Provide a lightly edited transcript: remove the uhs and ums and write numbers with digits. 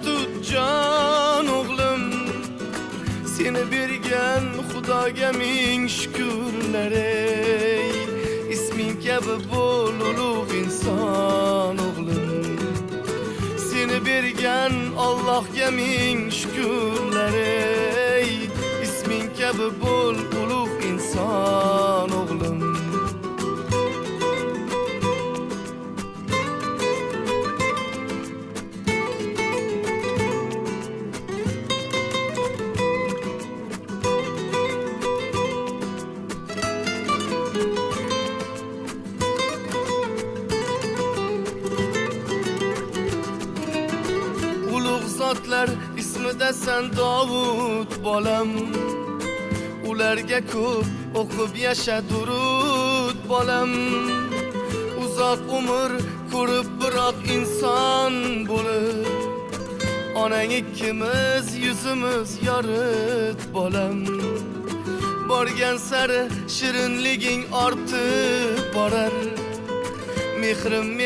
tut can oğlum. Seni bergen Xudoga ming shukrlar ey. İsmin kabi bol ulug' inson oğlum. Seni bergen Allohga ming shukrlar ey. İsmin kabi bol ulug' inson oğlum. Zotlar ismida sen Davud bolam. Ularga ko'p o'qib yasha durud bolam. Uzoq umr ko'rib biroq inson bo'lib, onang ikkimiz yuzimiz yorit bolam. Borgan sari shirinliging ortib borar, mehrim